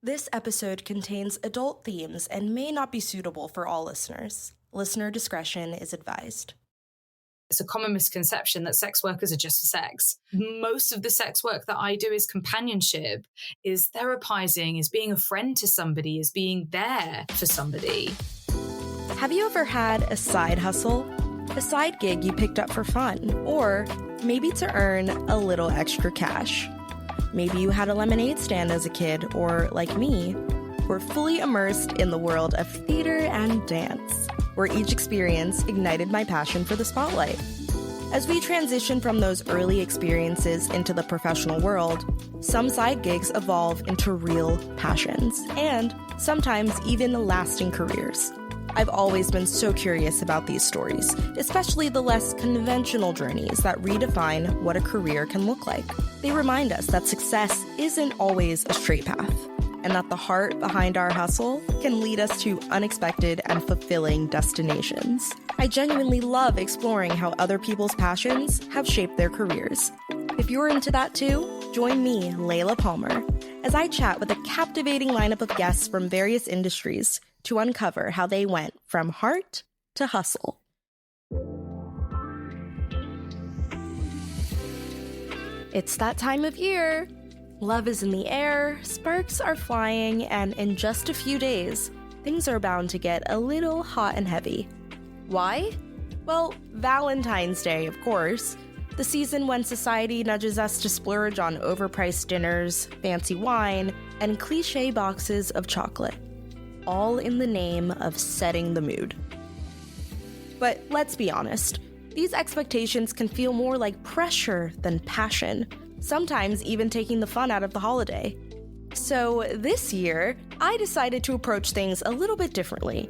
This episode contains adult themes and may not be suitable for all listeners. Listener discretion is advised. It's a common misconception that sex workers are just for sex. Most of the sex work that I do is companionship, is therapizing, is being a friend to somebody, is being there for somebody. Have you ever had a side hustle? A side gig you picked up for fun, or maybe to earn a little extra cash? Maybe you had a lemonade stand as a kid, or like me, were fully immersed in the world of theater and dance, where each experience ignited my passion for the spotlight. As we transition from those early experiences into the professional world, some side gigs evolve into real passions, and sometimes even lasting careers. I've always been so curious about these stories, especially the less conventional journeys that redefine what a career can look like. They remind us that success isn't always a straight path, and that the heart behind our hustle can lead us to unexpected and fulfilling destinations. I genuinely love exploring how other people's passions have shaped their careers. If you're into that too, join me, Layla Palmer, as I chat with a captivating lineup of guests from various industries to uncover how they went from heart to hustle. It's that time of year. Love is in the air, sparks are flying, and in just a few days, things are bound to get a little hot and heavy. Why? Well, Valentine's Day, of course. The season when society nudges us to splurge on overpriced dinners, fancy wine, and cliché boxes of chocolate. All in the name of setting the mood. But let's be honest, these expectations can feel more like pressure than passion, sometimes even taking the fun out of the holiday. So this year, I decided to approach things a little bit differently.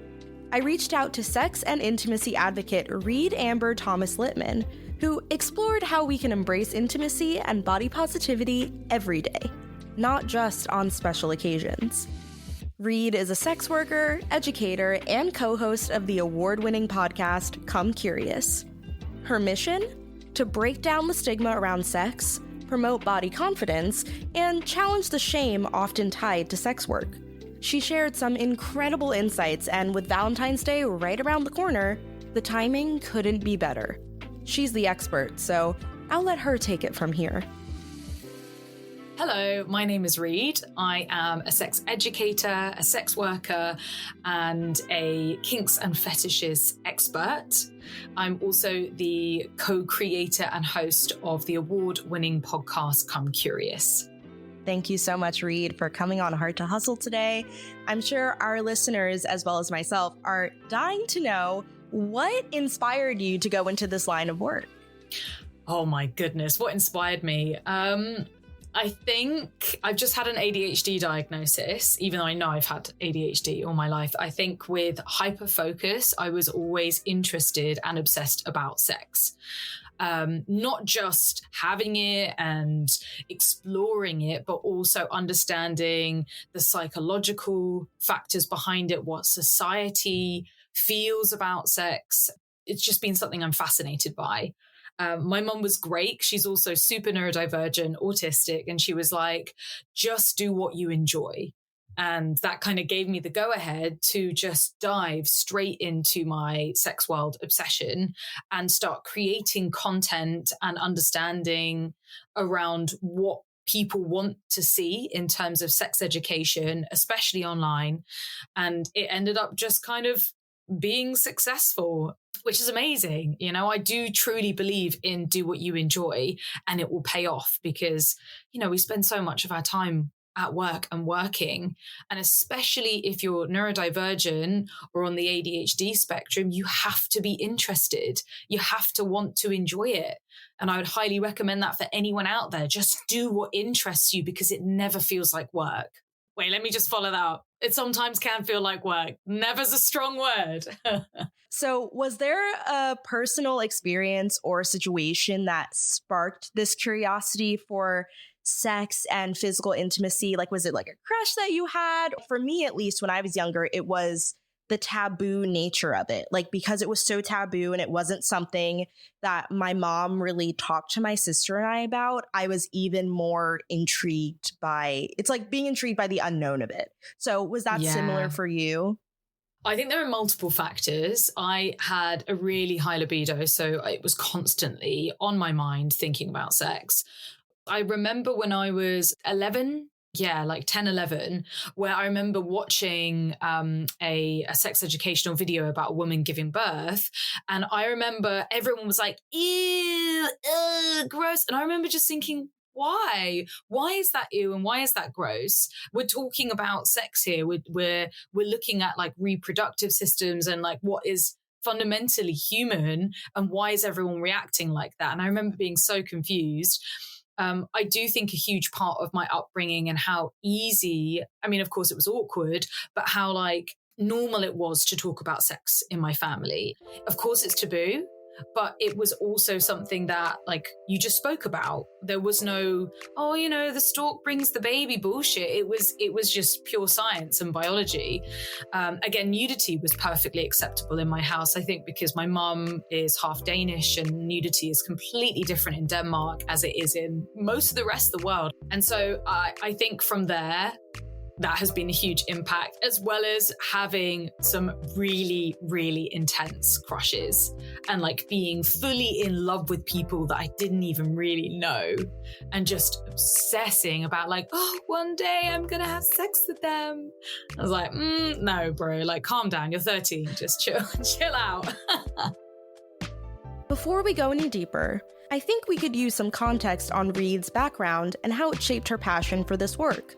I reached out to sex and intimacy advocate Reed Amber Thomas-Litman, who explored how we can embrace intimacy and body positivity every day, not just on special occasions. Reed is a sex worker, educator, and co-host of the award-winning podcast Come Curious. Her mission? To break down the stigma around sex, promote body confidence, and challenge the shame often tied to sex work. She shared some incredible insights, and with Valentine's Day right around the corner, the timing couldn't be better. She's the expert, so I'll let her take it from here. Hello, my name is Reed. I am a sex educator, a sex worker, and a kinks and fetishes expert. I'm also the co-creator and host of the award-winning podcast Come Curious. Thank you so much, Reed, for coming on Heart to Hustle today. I'm sure our listeners, as well as myself, are dying to know what inspired you to go into this line of work. Oh my goodness, what inspired me? I think I've just had an ADHD diagnosis, even though I know I've had ADHD all my life. I think with hyperfocus, I was always interested and obsessed about sex. Not just having it and exploring it, but also understanding the psychological factors behind it, what society feels about sex. It's just been something I'm fascinated by. My mum was great. She's also super neurodivergent, autistic, and she was like, just do what you enjoy. And that kind of gave me the go-ahead to just dive straight into my sex world obsession and start creating content and understanding around what people want to see in terms of sex education, especially online. And it ended up just kind of being successful, which is amazing. You know, I do truly believe in do what you enjoy and it will pay off because, you know, we spend so much of our time at work and working. And especially if you're neurodivergent or on the ADHD spectrum, you have to be interested. You have to want to enjoy it. And I would highly recommend that for anyone out there. Just do what interests you because it never feels like work. Wait, let me just follow that up. It sometimes can feel like work. Never's a strong word. So was there a personal experience or situation that sparked this curiosity for sex and physical intimacy? Like, was it like a crush that you had? For me, at least, when I was younger, it was the taboo nature of it. Like, because it was so taboo and it wasn't something that my mom really talked to my sister and I about, I was even more intrigued by, it's like being intrigued by the unknown of it. So was that similar for you? I think there are multiple factors. I had a really high libido, so it was constantly on my mind thinking about sex. I remember when I was 11, like 10, 11, where I remember watching a sex educational video about a woman giving birth. And I remember everyone was like, ew, gross. And I remember just thinking, why? Why is that ew and why is that gross? We're talking about sex here. We're looking at like reproductive systems and like what is fundamentally human and why is everyone reacting like that? And I remember being so confused. I do think a huge part of my upbringing and how easy, I mean, of course it was awkward, but how like normal it was to talk about sex in my family. Of course it's taboo, but it was also something that like you just spoke about. There was no, the stork brings the baby bullshit. It was just pure science and biology. Again, nudity was perfectly acceptable in my house, I think, because my mum is half Danish and nudity is completely different in Denmark as it is in most of the rest of the world. And so I think from there, that has been a huge impact, as well as having some really, really intense crushes and like being fully in love with people that I didn't even really know and just obsessing about like, oh, one day I'm going to have sex with them. I was like, no, bro, like calm down. You're 13. Just chill out. Before we go any deeper, I think we could use some context on Reed's background and how it shaped her passion for this work.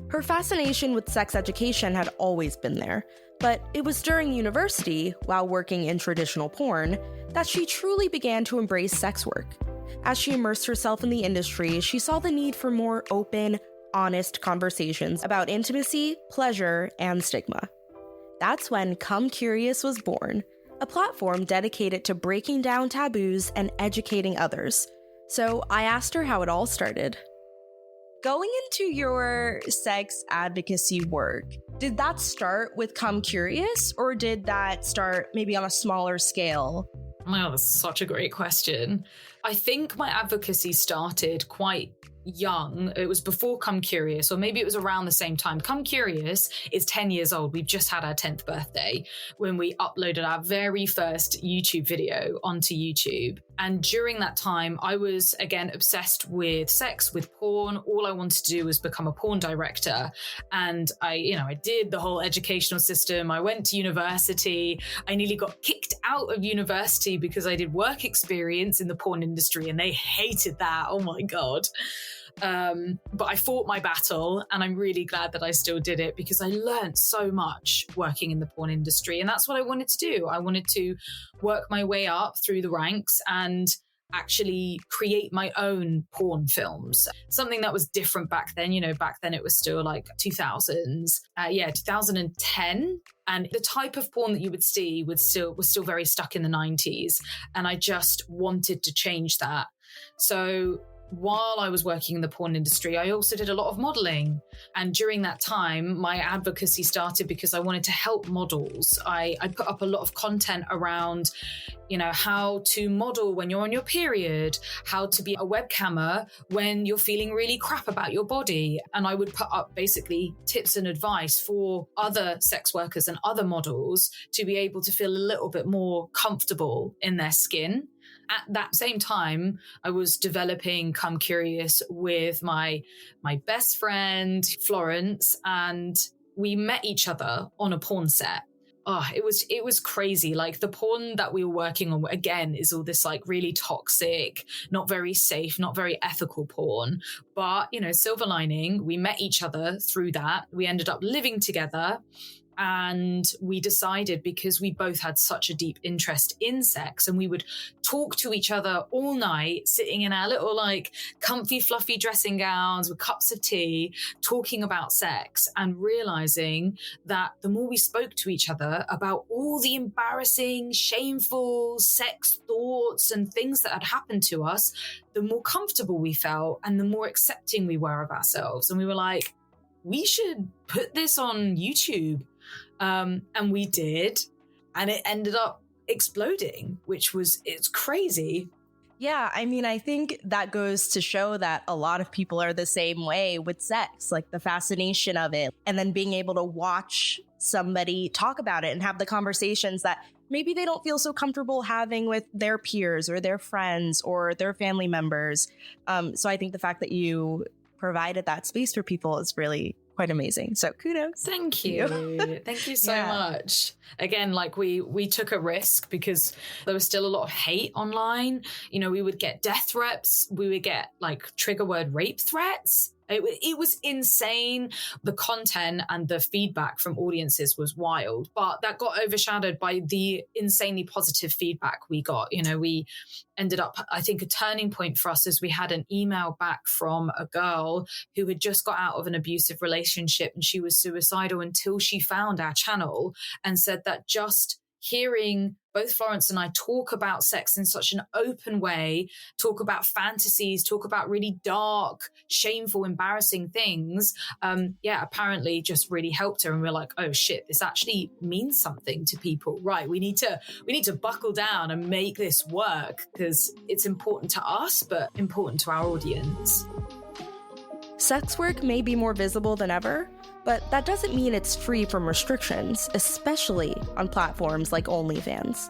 Her fascination with sex education had always been there, but it was during university, while working in traditional porn, that she truly began to embrace sex work. As she immersed herself in the industry, she saw the need for more open, honest conversations about intimacy, pleasure, and stigma. That's when Come Curious was born, a platform dedicated to breaking down taboos and educating others. So I asked her how it all started. Going into your sex advocacy work, did that start with Come Curious, or did that start maybe on a smaller scale? Oh my God, that's such a great question. I think my advocacy started quite young. It was before Come Curious, or maybe it was around the same time. Come Curious is 10 years old. We've just had our 10th birthday when we uploaded our very first YouTube video onto YouTube. And during that time, I was, again, obsessed with sex, with porn. All I wanted to do was become a porn director. And I did the whole educational system. I went to university. I nearly got kicked out of university because I did work experience in the porn industry and they hated that. Oh my God. But I fought my battle and I'm really glad that I still did it because I learned so much working in the porn industry. And that's what I wanted to do. I wanted to work my way up through the ranks and actually create my own porn films. Something that was different back then. Back then it was still like 2000s. 2010. And the type of porn that you would see was still very stuck in the 90s. And I just wanted to change that. So while I was working in the porn industry, I also did a lot of modeling. And during that time, my advocacy started because I wanted to help models. I put up a lot of content around, how to model when you're on your period, how to be a webcammer when you're feeling really crap about your body. And I would put up basically tips and advice for other sex workers and other models to be able to feel a little bit more comfortable in their skin. At that same time, I was developing Come Curious with my best friend, Florence, and we met each other on a porn set. Oh, it was crazy. Like the porn that we were working on, again, is all this like really toxic, not very safe, not very ethical porn. But, silver lining, we met each other through that. We ended up living together. And we decided, because we both had such a deep interest in sex, and we would talk to each other all night, sitting in our little like comfy, fluffy dressing gowns with cups of tea, talking about sex, and realizing that the more we spoke to each other about all the embarrassing, shameful sex thoughts and things that had happened to us, the more comfortable we felt and the more accepting we were of ourselves. And we were like, we should put this on YouTube. And we did. And it ended up exploding, it's crazy. Yeah, I mean, I think that goes to show that a lot of people are the same way with sex, like the fascination of it, and then being able to watch somebody talk about it and have the conversations that maybe they don't feel so comfortable having with their peers or their friends or their family members. So I think the fact that you provided that space for people is really quite amazing. So kudos. Thank you. Thank you so much. Again, like we took a risk because there was still a lot of hate online. You know, we would get death threats. We would get like trigger word rape threats. It was insane. The content and the feedback from audiences was wild, but that got overshadowed by the insanely positive feedback we got. You know, we ended up, I think a turning point for us is we had an email back from a girl who had just got out of an abusive relationship and she was suicidal until she found our channel and said that just hearing both Florence and I talk about sex in such an open way, talk about fantasies, talk about really dark, shameful, embarrassing things, apparently just really helped her. And we're like, oh shit, this actually means something to people. Right, we need to buckle down and make this work because it's important to us, but important to our audience. Sex work may be more visible than ever, but that doesn't mean it's free from restrictions, especially on platforms like OnlyFans.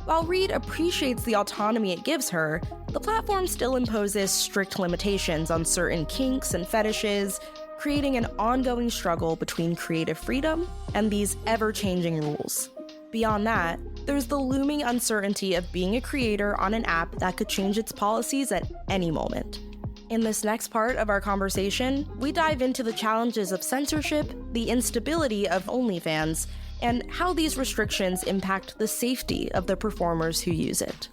While Reed appreciates the autonomy it gives her, the platform still imposes strict limitations on certain kinks and fetishes, creating an ongoing struggle between creative freedom and these ever-changing rules. Beyond that, there's the looming uncertainty of being a creator on an app that could change its policies at any moment. In this next part of our conversation, we dive into the challenges of censorship, the instability of OnlyFans, and how these restrictions impact the safety of the performers who use it.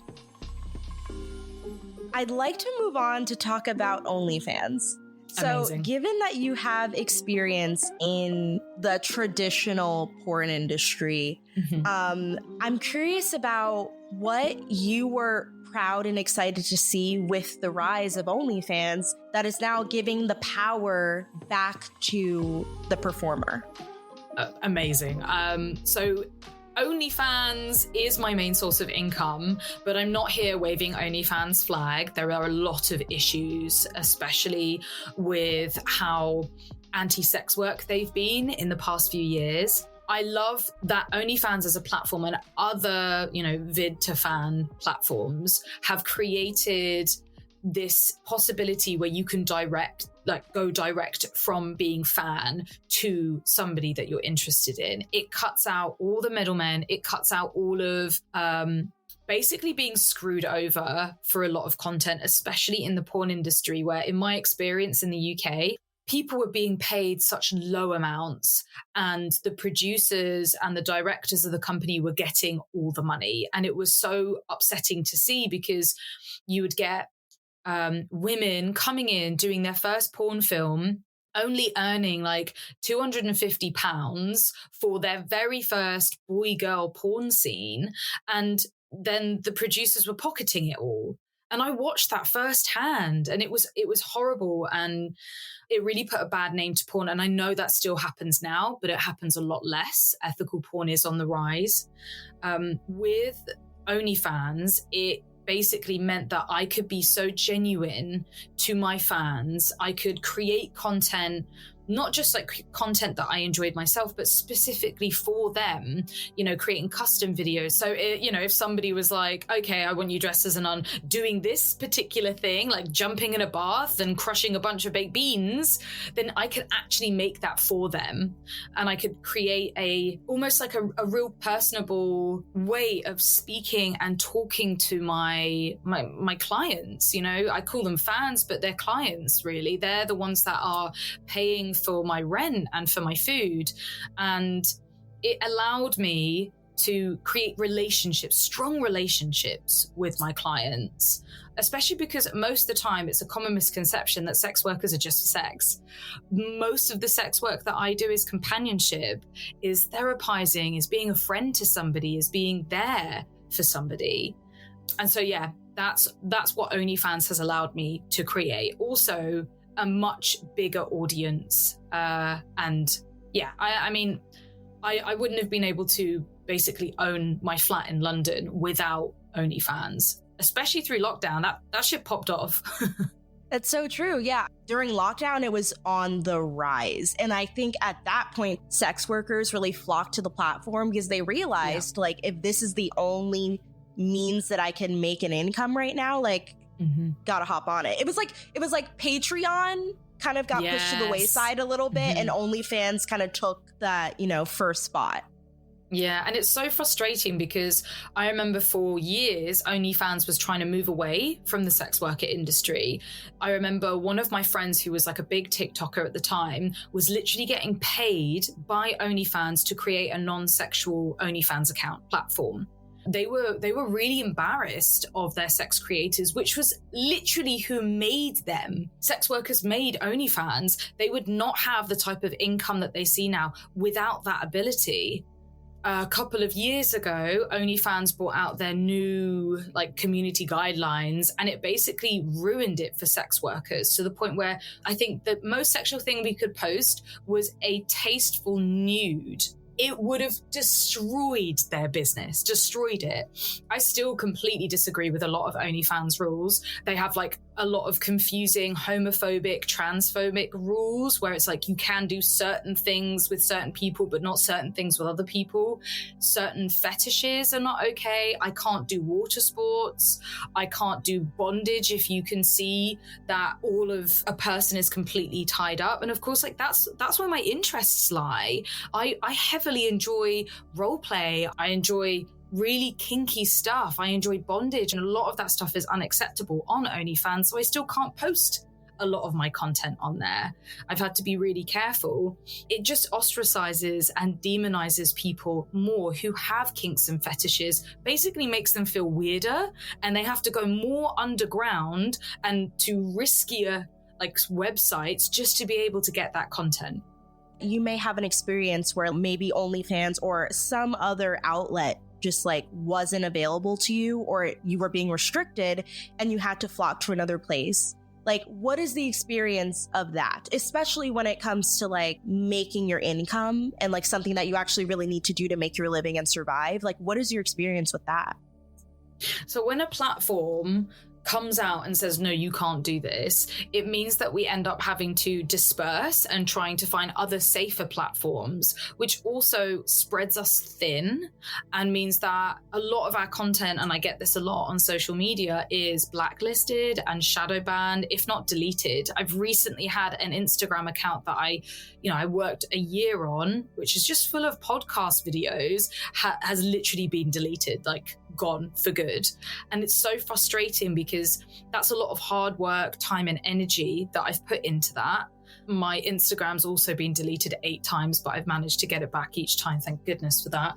I'd like to move on to talk about OnlyFans. So, Amazing. Given that you have experience in the traditional porn industry, I'm curious about what you were proud and excited to see with the rise of OnlyFans that is now giving the power back to the performer. Amazing. So OnlyFans is my main source of income, but I'm not here waving OnlyFans flag. There are a lot of issues, especially with how anti-sex work they've been in the past few years. I love that OnlyFans as a platform and other, vid to fan platforms have created this possibility where you can go direct from being fan to somebody that you're interested in. It cuts out all the middlemen. It cuts out all of basically being screwed over for a lot of content, especially in the porn industry, where in my experience in the UK, people were being paid such low amounts and the producers and the directors of the company were getting all the money. And it was so upsetting to see because you would get women coming in doing their first porn film only earning like £250 for their very first boy-girl porn scene, and then the producers were pocketing it all. And I watched that firsthand, and it was horrible, and it really put a bad name to porn. And I know that still happens now, but it happens a lot less. Ethical porn is on the rise. With OnlyFans, it basically meant that I could be so genuine to my fans. I could create content, not just like content that I enjoyed myself, but specifically for them, creating custom videos. So, if somebody was like, okay, I want you dressed as a nun doing this particular thing, like jumping in a bath and crushing a bunch of baked beans, then I could actually make that for them. And I could create almost like a real personable way of speaking and talking to my clients. I call them fans, but they're clients, really. They're the ones that are paying for my rent and for my food. And it allowed me to create strong relationships with my clients, especially because most of the time it's a common misconception that sex workers are just for sex. Most of the sex work that I do is companionship, is therapizing, is being a friend to somebody, is being there for somebody. And so, yeah, that's what OnlyFans has allowed me to create. Also, a much bigger audience. And yeah, I mean, I wouldn't have been able to basically own my flat in London without OnlyFans, especially through lockdown. That shit popped off. That's so true. Yeah. During lockdown, it was on the rise. And I think at that point, sex workers really flocked to the platform because they realized, like, if this is the only means that I can make an income right now, like, gotta hop on it. It was like Patreon kind of got pushed to the wayside a little bit, and OnlyFans kind of took that, first spot. Yeah, and it's so frustrating because I remember for years, OnlyFans was trying to move away from the sex worker industry. I remember one of my friends who was like a big TikToker at the time was literally getting paid by OnlyFans to create a non-sexual OnlyFans account platform. They were really embarrassed of their sex creators, which was literally who made them. Sex workers made OnlyFans. They would not have the type of income that they see now without that ability. A couple of years ago, OnlyFans brought out their new community guidelines, and it basically ruined it for sex workers to the point where I think the most sexual thing we could post was a tasteful nude. It would have destroyed their business, destroyed it. I still completely disagree with a lot of OnlyFans rules. They have a lot of confusing homophobic, transphobic rules where it's you can do certain things with certain people, but not certain things with other people. Certain fetishes are not okay. I can't do water sports. I can't do bondage if you can see that all of a person is completely tied up. And of course, that's where my interests lie. I heavily enjoy role play. I enjoy really kinky stuff. I enjoy bondage, and a lot of that stuff is unacceptable on OnlyFans, so I still can't post a lot of my content on there. I've had to be really careful. It just ostracizes and demonizes people more who have kinks and fetishes, basically makes them feel weirder, and they have to go more underground and to riskier websites just to be able to get that content. You may have an experience where maybe OnlyFans or some other outlet just wasn't available to you, or you were being restricted and you had to flock to another place. What is the experience of that, especially when it comes to making your income and something that you actually really need to do to make your living and survive? What is your experience with that? So when a platform comes out and says, no, you can't do this, it means that we end up having to disperse and trying to find other safer platforms, which also spreads us thin and means that a lot of our content, and I get this a lot on social media, is blacklisted and shadow banned, if not deleted. I've recently had an Instagram account that I worked a year on, which is just full of podcast videos, has literally been deleted, gone for good. And it's so frustrating because that's a lot of hard work, time and energy that I've put into that. My Instagram's also been deleted 8 times, but I've managed to get it back each time. Thank goodness for that.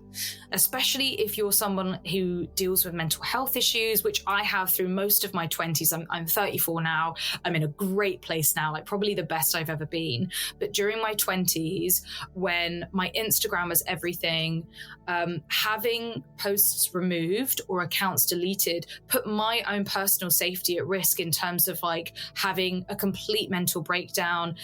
Especially if you're someone who deals with mental health issues, which I have through most of my 20s. I'm 34 now. I'm in a great place now, probably the best I've ever been. But during my 20s, when my Instagram was everything, having posts removed or accounts deleted put my own personal safety at risk in terms of having a complete mental breakdown,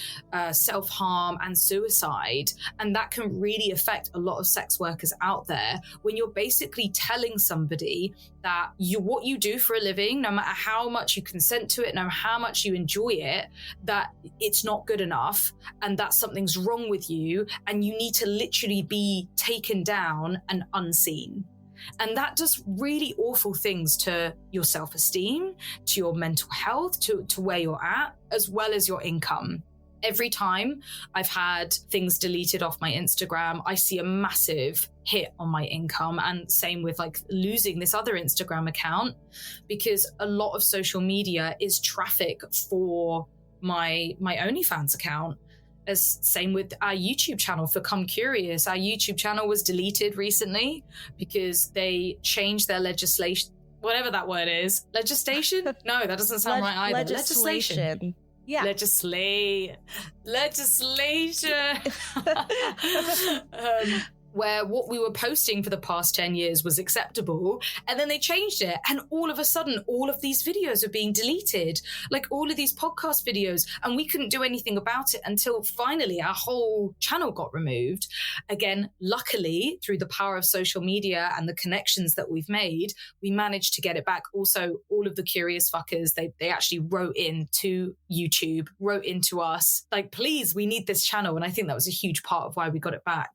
self-harm and suicide. And that can really affect a lot of sex workers out there when you're basically telling somebody that what you do for a living, no matter how much you consent to it, no matter how much you enjoy it, that it's not good enough and that something's wrong with you and you need to literally be taken down and unseen. And that does really awful things to your self-esteem, to your mental health, to where you're at, as well as your income. Every time I've had things deleted off my Instagram, I see a massive hit on my income. And same with losing this other Instagram account, because a lot of social media is traffic for my OnlyFans account. As same with our YouTube channel for Come Curious. Our YouTube channel was deleted recently because they changed their legislation, whatever that word is. Legislation? No, that doesn't sound right either. Legislation. Yeah. Legislation. where what we were posting for the past 10 years was acceptable, and then they changed it, and all of a sudden all of these videos are being deleted, like all of these podcast videos, and we couldn't do anything about it until finally our whole channel got removed. Again, luckily, through the power of social media and the connections that we've made, we managed to get it back. Also, all of the curious fuckers, they actually wrote into YouTube, wrote into us like, please, we need this channel, and I think that was a huge part of why we got it back.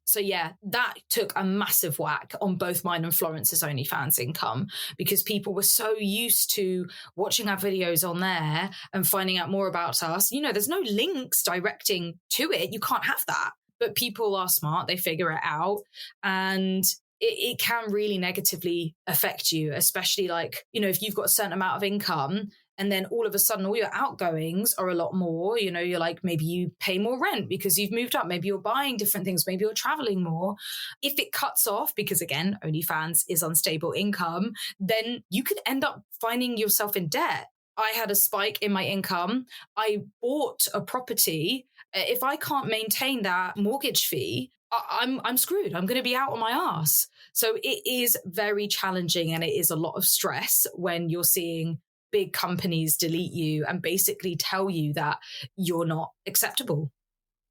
So yeah, that took a massive whack on both mine and Florence's OnlyFans income, because people were so used to watching our videos on there and finding out more about us. There's no links directing to it. You can't have that. But people are smart. They figure it out. And it can really negatively affect you, especially if you've got a certain amount of income, and then all of a sudden, all your outgoings are a lot more. You're like, maybe you pay more rent because you've moved up. Maybe you're buying different things. Maybe you're traveling more. If it cuts off, because again, OnlyFans is unstable income, then you could end up finding yourself in debt. I had a spike in my income. I bought a property. If I can't maintain that mortgage fee, I'm screwed. I'm going to be out on my ass. So it is very challenging, and it is a lot of stress when you're seeing big companies delete you and basically tell you that you're not acceptable.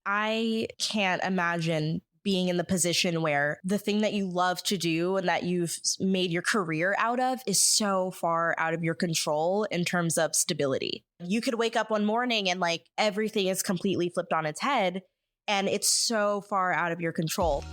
I can't imagine being in the position where the thing that you love to do and that you've made your career out of is so far out of your control in terms of stability. You could wake up one morning and everything is completely flipped on its head, and it's so far out of your control.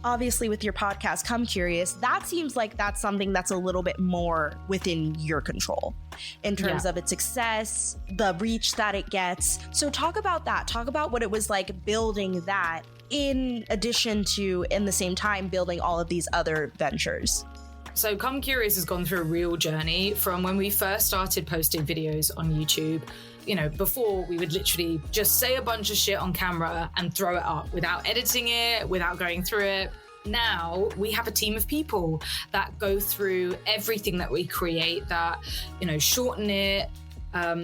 Obviously, with your podcast, Come Curious, that seems like that's something that's a little bit more within your control in terms of its success, the reach that it gets. So talk about that. Talk about what it was like building that in addition to, in the same time, building all of these other ventures. So Come Curious has gone through a real journey from when we first started posting videos on YouTube. Before we would literally just say a bunch of shit on camera and throw it up without editing it, without going through it. Now we have a team of people that go through everything that we create, that, shorten it,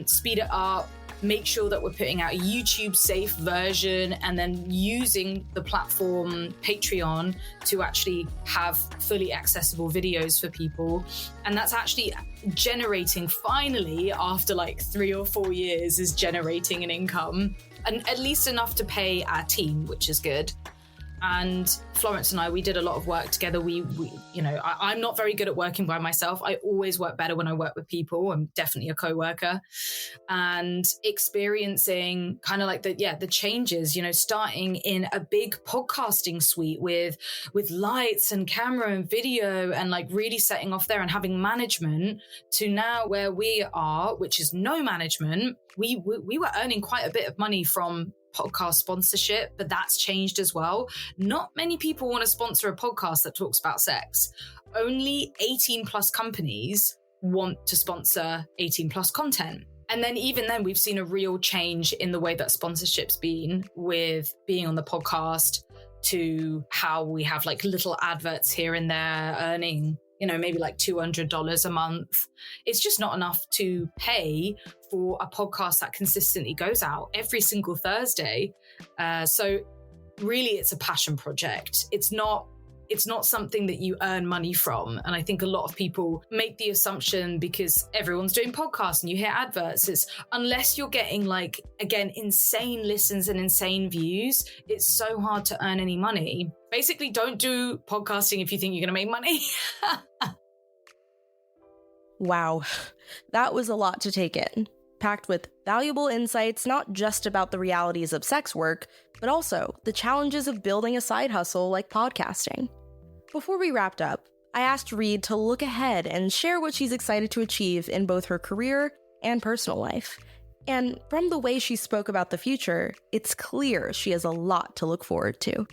speed it up, make sure that we're putting out a YouTube safe version, and then using the platform Patreon to actually have fully accessible videos for people. And that's actually generating, finally, after 3 or 4 years, is generating an income, and at least enough to pay our team, which is good. And Florence and I, we did a lot of work together. I'm not very good at working by myself. I always work better when I work with people. I'm definitely a co-worker. And experiencing kind of the changes, starting in a big podcasting suite with lights and camera and video, and really setting off there and having management, to now where we are, which is no management. We were earning quite a bit of money from podcast sponsorship, but that's changed as well. Not many people want to sponsor a podcast that talks about sex. Only 18 plus companies want to sponsor 18 plus content. And then even then, we've seen a real change in the way that sponsorship's been, with being on the podcast, to how we have little adverts here and there earning, maybe $200 a month. It's just not enough to pay for a podcast that consistently goes out every single Thursday. So really, it's a passion project. It's not something that you earn money from. And I think a lot of people make the assumption, because everyone's doing podcasts and you hear adverts, it's unless you're getting insane listens and insane views, it's so hard to earn any money. Basically, don't do podcasting if you think you're going to make money. Wow, that was a lot to take in, packed with valuable insights, not just about the realities of sex work, but also the challenges of building a side hustle like podcasting. Before we wrapped up, I asked Reed to look ahead and share what she's excited to achieve in both her career and personal life. And from the way she spoke about the future, it's clear she has a lot to look forward to.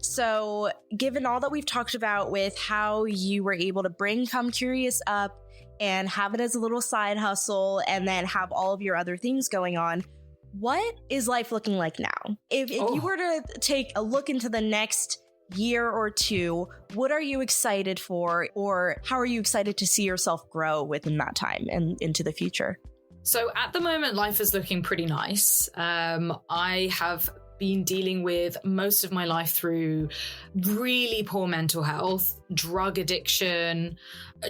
So, given all that we've talked about with how you were able to bring Come Curious up and have it as a little side hustle, and then have all of your other things going on, what is life looking like now? If you were to take a look into the next year or two, what are you excited for, or how are you excited to see yourself grow within that time and into the future? So at the moment, life is looking pretty nice. I have been dealing with most of my life through really poor mental health, drug addiction,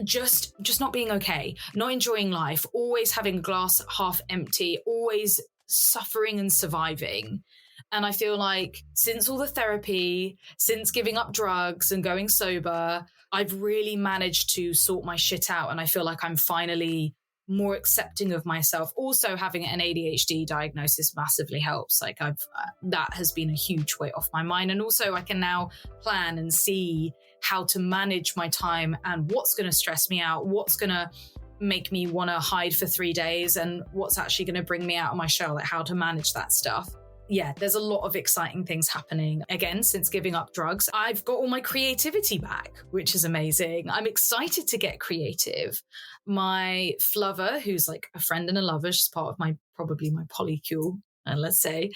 just not being okay, not enjoying life, always having a glass half empty, always suffering and surviving. And I feel like since all the therapy, since giving up drugs and going sober, I've really managed to sort my shit out. And I feel like I'm finally more accepting of myself. Also, having an ADHD diagnosis massively helps. Like that has been a huge weight off my mind. And also I can now plan and see how to manage my time and what's going to stress me out, what's going to make me want to hide for 3 days, and what's actually going to bring me out of my shell, like how to manage that stuff. Yeah, there's a lot of exciting things happening. Again, since giving up drugs, I've got all my creativity back, which is amazing. I'm excited to get creative. My flubber, who's like a friend and a lover, she's part of probably my polycule, let's say.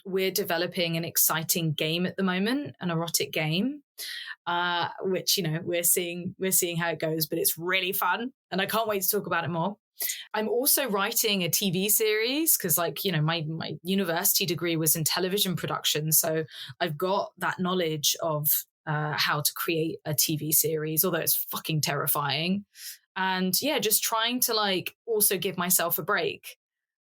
We're developing an exciting game at the moment, an erotic game, which, we're seeing how it goes, but it's really fun. And I can't wait to talk about it more. I'm also writing a TV series because, my university degree was in television production. So I've got that knowledge of how to create a TV series, although it's fucking terrifying. And yeah, just trying to also give myself a break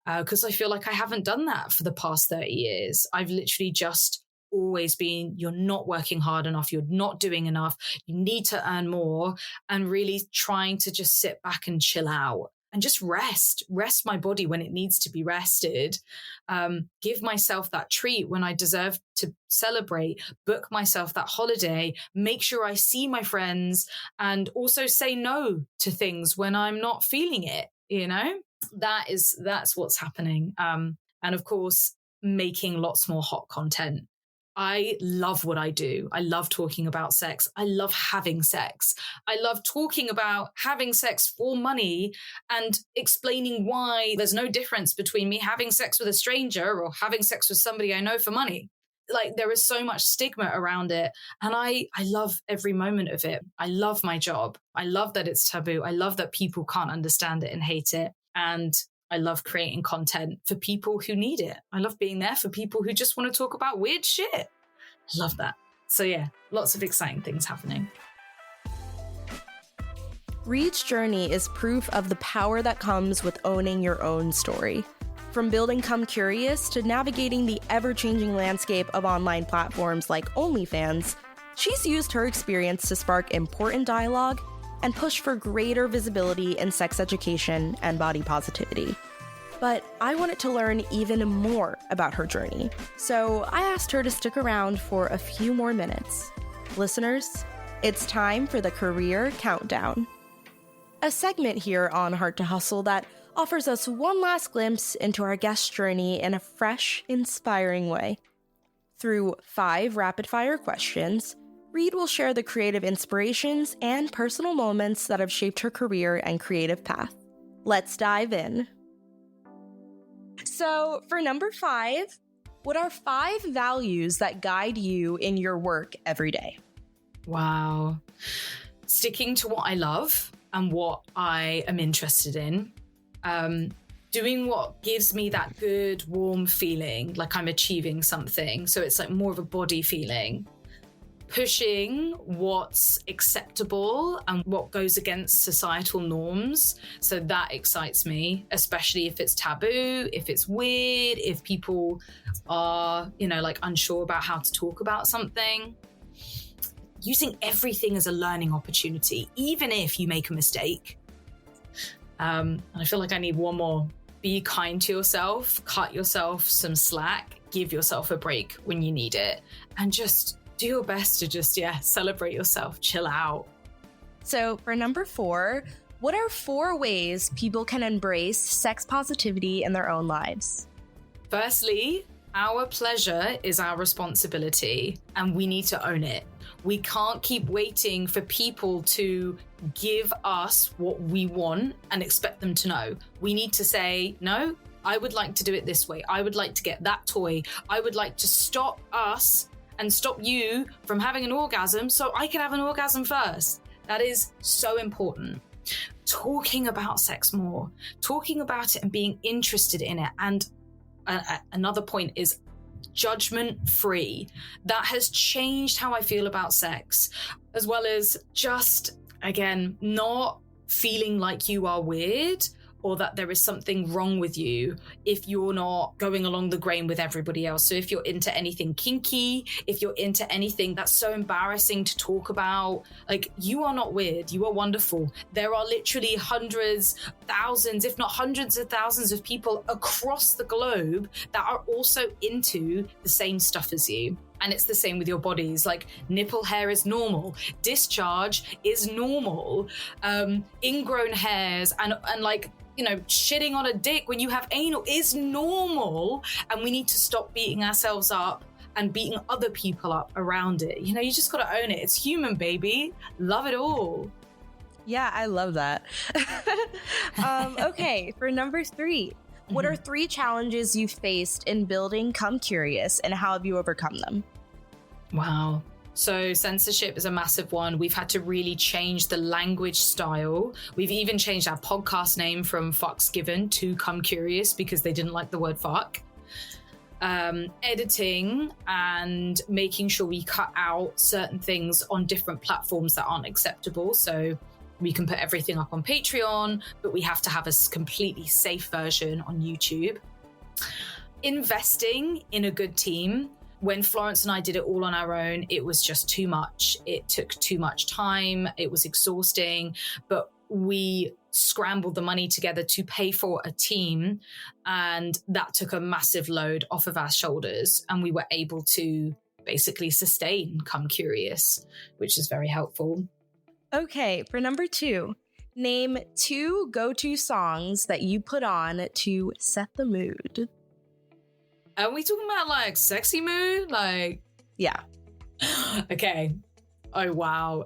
because I feel like I haven't done that for the past 30 years. I've literally just always been, you're not working hard enough, you're not doing enough, you need to earn more, and really trying to just sit back and chill out. And just rest my body when it needs to be rested. Give myself that treat when I deserve to celebrate, book myself that holiday, make sure I see my friends, and also say no to things when I'm not feeling it, That's what's happening. And of course, making lots more hot content. I love what I do. I love talking about sex. I love having sex. I love talking about having sex for money and explaining why there's no difference between me having sex with a stranger or having sex with somebody I know for money. There is so much stigma around it. And I love every moment of it. I love my job. I love that it's taboo. I love that people can't understand it and hate it. And I love creating content for people who need it. I love being there for people who just want to talk about weird shit. I love that. So yeah, lots of exciting things happening. Reed's journey is proof of the power that comes with owning your own story. From building Come Curious to navigating the ever-changing landscape of online platforms like OnlyFans, she's used her experience to spark important dialogue and push for greater visibility in sex education and body positivity. But I wanted to learn even more about her journey, so I asked her to stick around for a few more minutes. Listeners, it's time for the Career Countdown, a segment here on Heart to Hustle that offers us one last glimpse into our guest's journey in a fresh, inspiring way. Through 5 rapid-fire questions, Reed will share the creative inspirations and personal moments that have shaped her career and creative path. Let's dive in. So, for number 5, what are 5 values that guide you in your work every day? Wow. Sticking to what I love and what I am interested in. Doing what gives me that good, warm feeling, like I'm achieving something. So it's more of a body feeling. Pushing what's acceptable and what goes against societal norms. So that excites me, especially if it's taboo, if it's weird, if people are, unsure about how to talk about something. Using everything as a learning opportunity, even if you make a mistake. And I feel like I need one more. Be kind to yourself, cut yourself some slack, give yourself a break when you need it, and just do your best to just, celebrate yourself, chill out. So for number 4, what are 4 ways people can embrace sex positivity in their own lives? Firstly, our pleasure is our responsibility and we need to own it. We can't keep waiting for people to give us what we want and expect them to know. We need to say, no, I would like to do it this way. I would like to get that toy. I would like to stop us and stop you from having an orgasm so I can have an orgasm first. That is so important. Talking about sex more, talking about it and being interested in it. And another point is judgment free. That has changed how I feel about sex, as well as just, again, not feeling like you are weird or that there is something wrong with you if you're not going along the grain with everybody else. So if you're into anything kinky, if you're into anything that's so embarrassing to talk about, like, you are not weird, you are wonderful. There are literally hundreds, thousands, if not hundreds of thousands of people across the globe that are also into the same stuff as you. And it's the same with your bodies. Like, nipple hair is normal, discharge is normal, ingrown hairs and like, you know, shitting on a dick when you have anal is normal. And we need to stop beating ourselves up and beating other people up around it. You know, you just got to own it. It's human, baby. Love it all. Yeah, I love that. Okay, for number 3, what are 3 challenges you faced in building Come Curious, and how have you overcome them? Wow. So censorship is a massive one. We've had to really change the language style. We've even changed our podcast name from Fucks Given to Come Curious because they didn't like the word fuck. Editing and making sure we cut out certain things on different platforms that aren't acceptable. So we can put everything up on Patreon, but we have to have a completely safe version on YouTube. Investing in a good team. When Florence and I did it all on our own, it was just too much. It took too much time. It was exhausting, but we scrambled the money together to pay for a team, and that took a massive load off of our shoulders, and we were able to basically sustain Come Curious, which is very helpful. Okay, for number 2, name 2 go-to songs that you put on to set the mood. Are we talking about like sexy mood? Like, yeah. Okay. Oh, wow.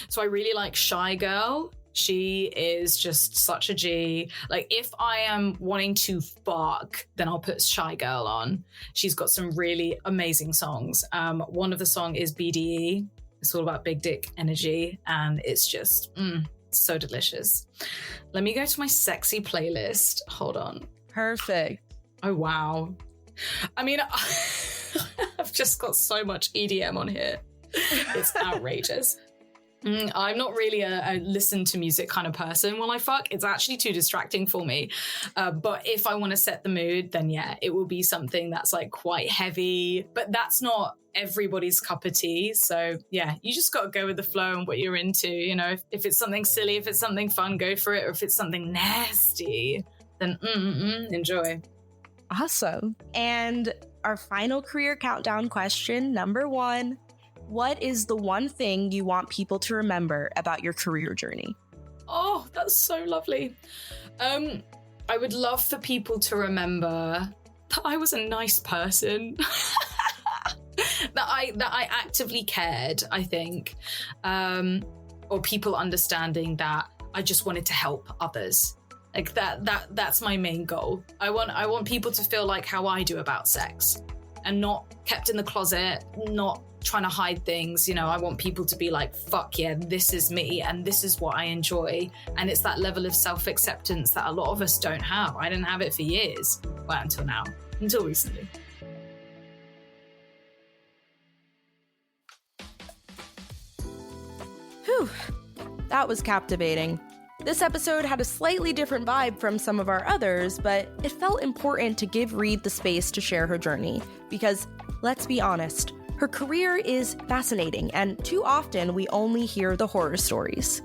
So I really like Shy Girl. She is just such a G. Like, if I am wanting to fuck, then I'll put Shy Girl on. She's got some really amazing songs. One of the songs is BDE. It's all about big dick energy, and it's just so delicious. Let me go to my sexy playlist. Hold on. Perfect. Oh, wow. I mean, I've just got so much EDM on here. It's outrageous. I'm not really a listen to music kind of person when I fuck. It's actually too distracting for me. But if I want to set the mood, then yeah, it will be something that's like quite heavy. But that's not everybody's cup of tea. So yeah, you just got to go with the flow and what you're into. You know, if it's something silly, if it's something fun, go for it. Or if it's something nasty, then enjoy. Awesome. And our final career countdown question, number 1. What is the one thing you want people to remember about your career journey? Oh, that's so lovely. I would love for people to remember that I was a nice person. that I actively cared, I think. Or people understanding that I just wanted to help others. Like that's my main goal. I want people to feel like how I do about sex, and not kept in the closet, not trying to hide things. You know, I want people to be like, fuck yeah, this is me and this is what I enjoy. And it's that level of self-acceptance that a lot of us don't have. I didn't have it for years. Well, until recently. Whew, that was captivating. This episode had a slightly different vibe from some of our others, but it felt important to give Reed the space to share her journey, because, let's be honest, her career is fascinating, and too often we only hear the horror stories.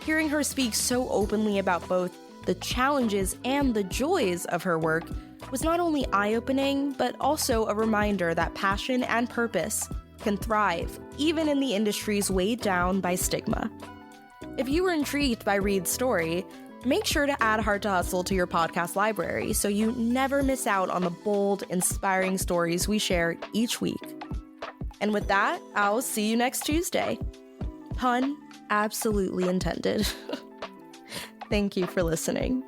Hearing her speak so openly about both the challenges and the joys of her work was not only eye-opening, but also a reminder that passion and purpose can thrive, even in the industries weighed down by stigma. If you were intrigued by Reed's story, make sure to add Heart to Hustle to your podcast library so you never miss out on the bold, inspiring stories we share each week. And with that, I'll see you next Tuesday. Pun absolutely intended. Thank you for listening.